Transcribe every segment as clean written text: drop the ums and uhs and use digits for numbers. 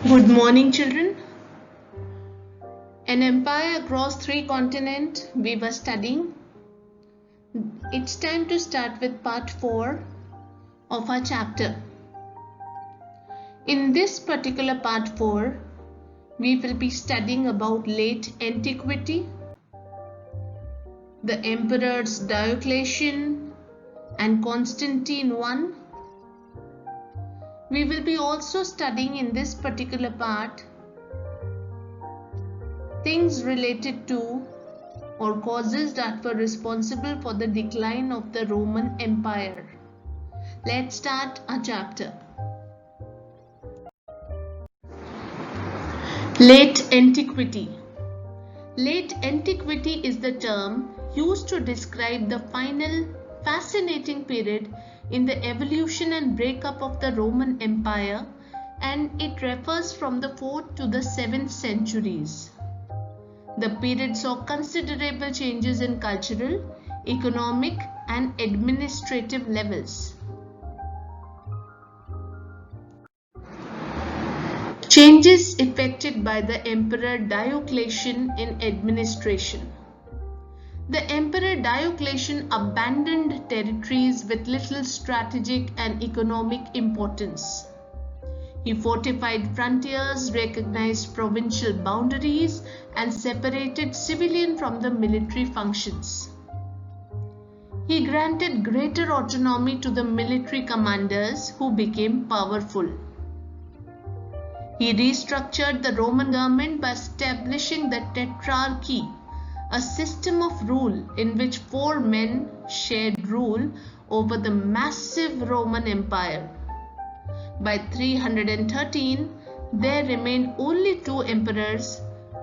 Good morning, children. An empire across 3 continents we were studying. It's time to start with part 4 of our chapter. In this particular part 4, we will be studying about late antiquity, the emperors Diocletian and Constantine I. We will be also studying in this particular part things related to or causes that were responsible for the decline of the Roman Empire. Let's start our chapter. Late Antiquity. Late Antiquity is the term used to describe the final fascinating period in the evolution and breakup of the Roman Empire, and it refers from the 4th to the 7th centuries. The period saw considerable changes in cultural, economic, and administrative levels. Changes effected by the Emperor Diocletian in administration. The Emperor Diocletian abandoned territories with little strategic and economic importance. He fortified frontiers, recognized provincial boundaries, and separated civilian from the military functions. He granted greater autonomy to the military commanders who became powerful. He restructured the Roman government by establishing the Tetrarchy, a system of rule in which 4 men shared rule over the massive Roman Empire. By 313, there remained only 2 emperors,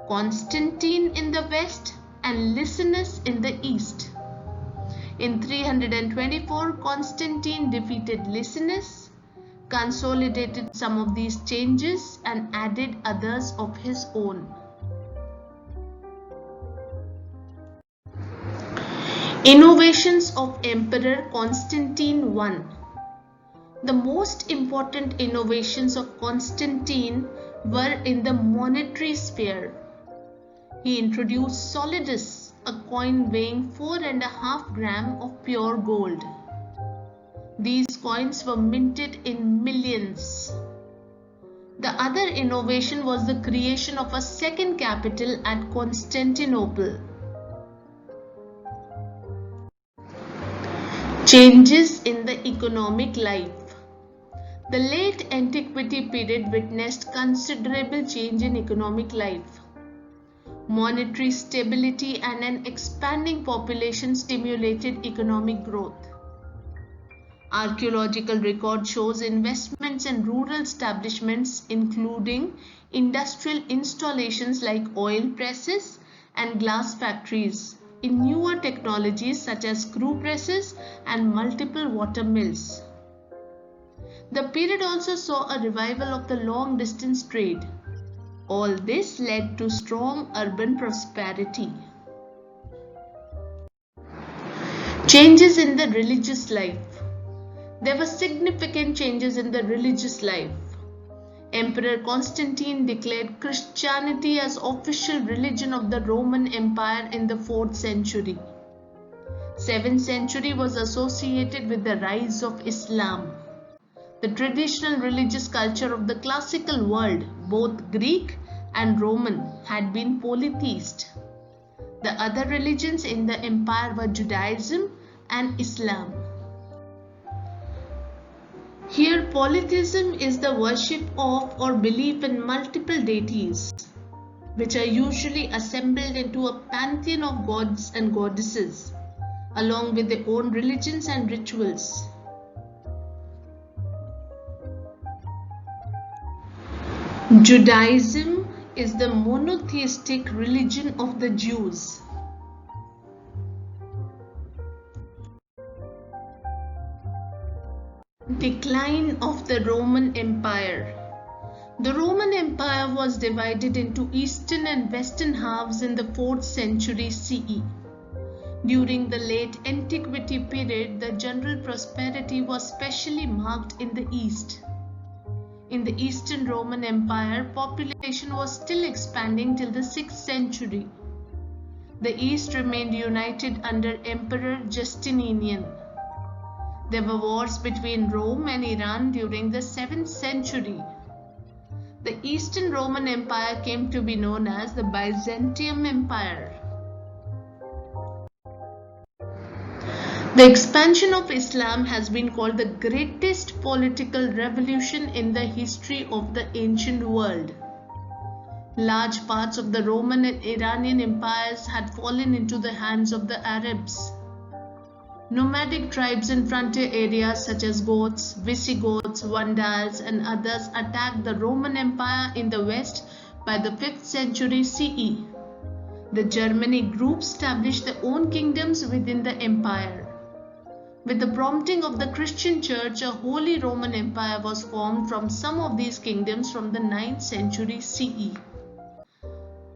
Constantine in the west and Licinius in the east. In 324, Constantine defeated Licinius, consolidated some of these changes, and added others of his own. Innovations of Emperor Constantine I. The most important innovations of Constantine were in the monetary sphere. He introduced solidus, a coin weighing 4.5 grams of pure gold. These coins were minted in millions. The other innovation was the creation of a second capital at Constantinople. Changes in the economic life. The late antiquity period witnessed considerable change in economic life. Monetary stability and an expanding population stimulated economic growth. Archaeological record shows investments in rural establishments, including industrial installations like oil presses and glass factories, in newer technologies such as screw presses and multiple water mills. The period also saw a revival of the long-distance trade. All this led to strong urban prosperity. Changes in the religious life. There were significant changes in the religious life. Emperor Constantine declared Christianity as official religion of the Roman Empire in the 4th century. 7th century was associated with the rise of Islam. The traditional religious culture of the classical world, both Greek and Roman, had been polytheist. The other religions in the empire were Judaism and Islam. Here, polytheism is the worship of or belief in multiple deities, which are usually assembled into a pantheon of gods and goddesses, along with their own religions and rituals. Judaism is the monotheistic religion of the Jews. Decline of the Roman Empire. The Roman Empire was divided into eastern and western halves in the 4th century CE. During the late antiquity period, the general prosperity was specially marked in the east. In the Eastern Roman Empire, population was still expanding till the 6th century. The East remained united under Emperor Justinian. There were wars between Rome and Iran during the 7th century. The Eastern Roman Empire came to be known as the Byzantium Empire. The expansion of Islam has been called the greatest political revolution in the history of the ancient world. Large parts of the Roman and Iranian empires had fallen into the hands of the Arabs. Nomadic tribes in frontier areas such as Goths, Visigoths, Vandals, and others attacked the Roman Empire in the west by the 5th century CE. The Germanic groups established their own kingdoms within the empire. With the prompting of the Christian Church, a Holy Roman Empire was formed from some of these kingdoms from the 9th century CE.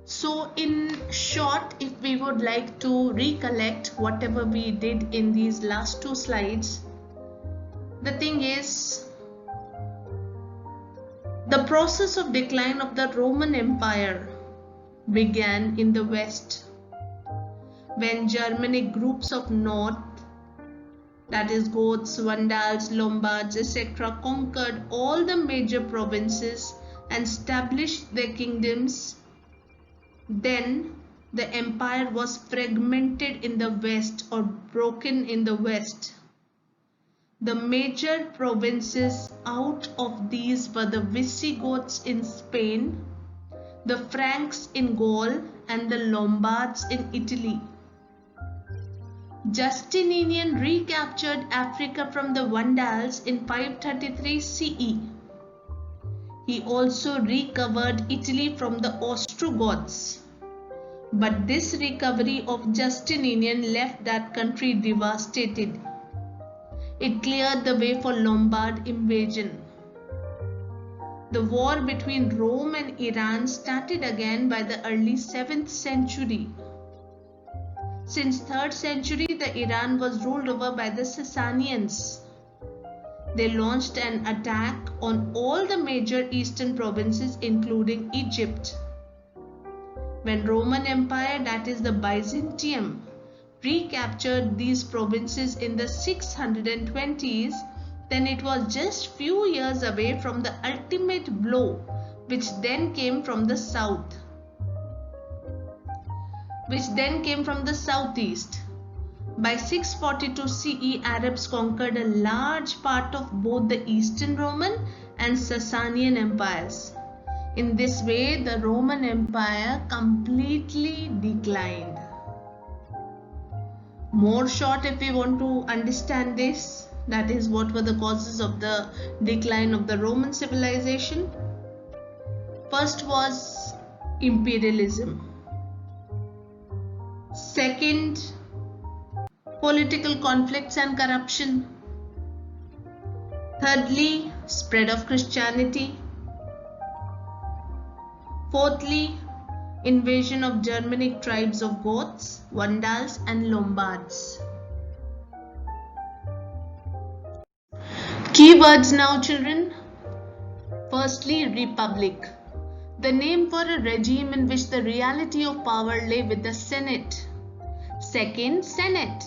So in short, if we would like to recollect whatever we did in these last two slides, the thing is, the process of decline of the Roman Empire began in the West when Germanic groups of North, that is Goths, Vandals, Lombards, etc., conquered all the major provinces and established their kingdoms. Then the empire was fragmented in the west or broken in the west. The major provinces out of these were the Visigoths in Spain, the Franks in Gaul, and the Lombards in Italy. Justinian recaptured Africa from the Vandals in 533 CE. He also recovered Italy from the Ostrogoths. But this recovery of Justinian left that country devastated. It cleared the way for Lombard invasion. The war between Rome and Iran started again by the early 7th century. Since 3rd century, the Iran was ruled over by the Sasanians. They launched an attack on all the major eastern provinces including Egypt. When Roman Empire, that is the Byzantium, recaptured these provinces in the 620s, then it was just few years away from the ultimate blow, which then came from the south, southeast. By 642 CE, Arabs conquered a large part of both the Eastern Roman and Sasanian empires. In this way, the Roman Empire completely declined. More short, if we want to understand this, that is, what were the causes of the decline of the Roman civilization? First was imperialism. Second, political conflicts and corruption. Thirdly, spread of Christianity. Fourthly, invasion of Germanic tribes of Goths, Vandals, and Lombards. Keywords now, children. Firstly, republic. The name for a regime in which the reality of power lay with the Senate. Second, Senate.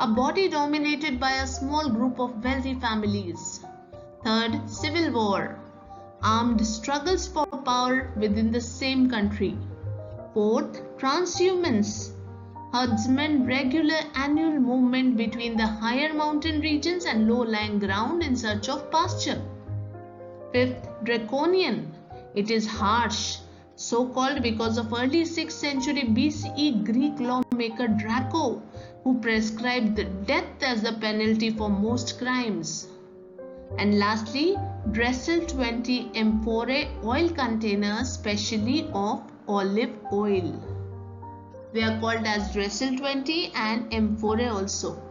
A body dominated by a small group of wealthy families. Third, civil war. Armed struggles for power within the same country. Fourth, transhumance. Herdsmen regular annual movement between the higher mountain regions and low-lying ground in search of pasture. Fifth, draconian. It is harsh, so called because of early 6th century BCE Greek lawmaker Draco, who prescribed the death as the penalty for most crimes. And lastly, Dressel 20 amphorae oil containers, specially of olive oil. They are called as Dressel 20 and amphorae also.